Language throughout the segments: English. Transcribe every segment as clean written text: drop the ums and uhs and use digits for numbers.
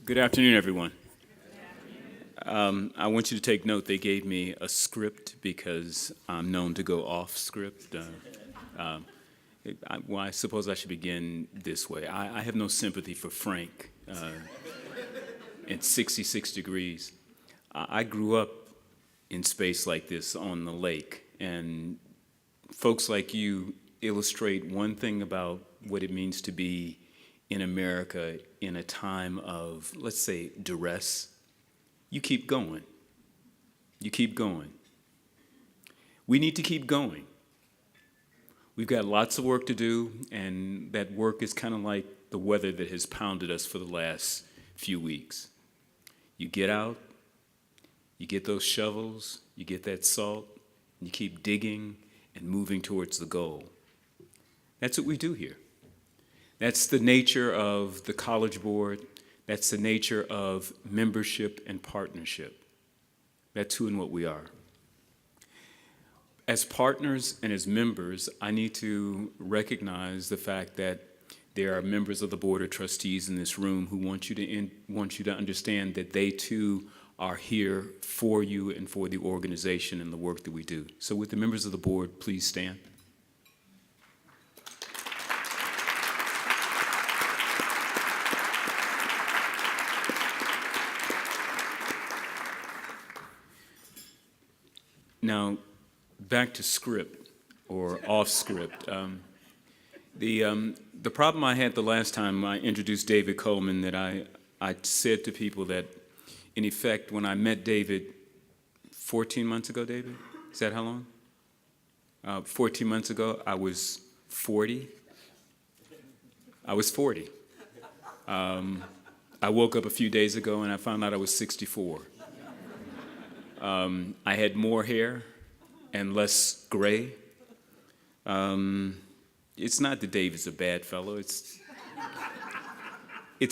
Good afternoon, everyone. I want you to take note, they gave me a script because I'm known to go off script. I suppose I should begin this way. I have no sympathy for Frank at 66 degrees. I grew up in space like this on the lake, and folks like you illustrate one thing about what it means to be in America in a time of, let's say, duress. You keep going. You keep going. We need to keep going. We've got lots of work to do, and that work is kind of like the weather that has pounded us for the last few weeks. You get out, you get those shovels, you get that salt, and you keep digging and moving towards the goal. That's what we do here. That's the nature of the College Board. That's the nature of membership and partnership. That's who and what we are. As partners and as members, I need to recognize the fact that there are members of the Board of Trustees in this room who want you to understand that they too are here for you and for the organization and the work that we do. So would the members of the board please stand? Now, back to script or off script. The problem I had the last time I introduced David Coleman, that I said to people that, in effect, when I met David 14 months ago, David, is that how long? 14 months ago, I was 40. I was 40. I woke up a few days ago and I found out I was 64. I had more hair and less gray. It's not that David's a bad fellow. It's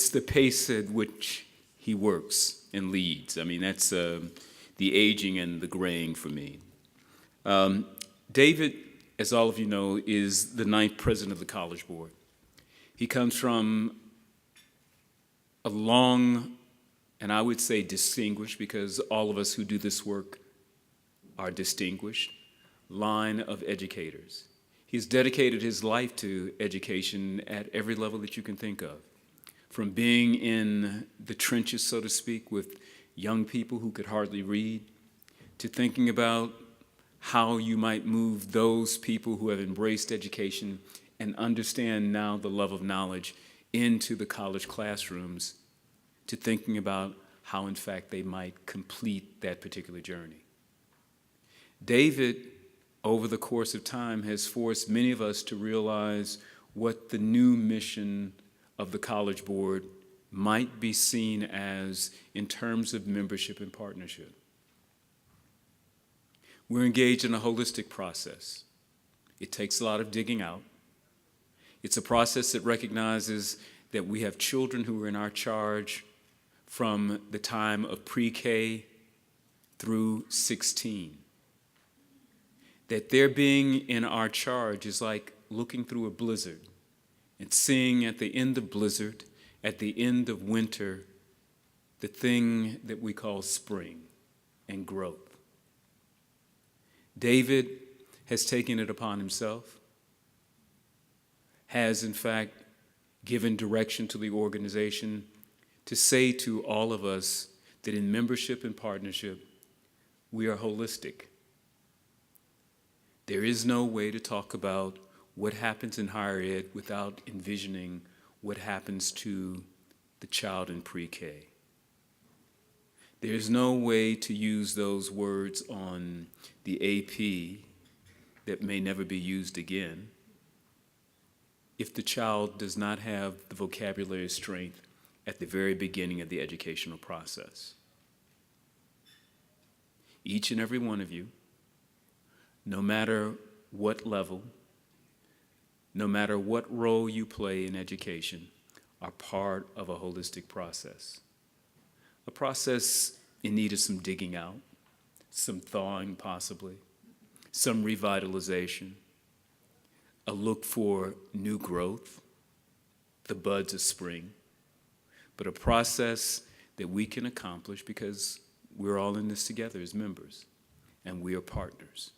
the pace at which he works and leads. I mean, that's the aging and the graying for me. David, as all of you know, is the 9th president of the College Board. He comes from a long, and I would say distinguished, because all of us who do this work are distinguished, line of educators. He's dedicated his life to education at every level that you can think of, from being in the trenches, so to speak, with young people who could hardly read, to thinking about how you might move those people who have embraced education and understand now the love of knowledge into the college classrooms, to thinking about how, in fact, they might complete that particular journey. David, over the course of time, has forced many of us to realize what the new mission of the College Board might be seen as in terms of membership and partnership. We're engaged in a holistic process. It takes a lot of digging out. It's a process that recognizes that we have children who are in our charge from the time of pre-K through 16. That their being in our charge is like looking through a blizzard and seeing at the end of blizzard, at the end of winter, the thing that we call spring and growth. David has taken it upon himself, has in fact given direction to the organization to say to all of us that in membership and partnership, we are holistic. There is no way to talk about what happens in higher ed without envisioning what happens to the child in pre-K. There's no way to use those words on the AP that may never be used again if the child does not have the vocabulary strength at the very beginning of the educational process. Each and every one of you, no matter what level, no matter what role you play in education, are part of a holistic process. A process in need of some digging out, some thawing possibly, some revitalization, a look for new growth, the buds of spring, but a process that we can accomplish because we're all in this together as members and we are partners.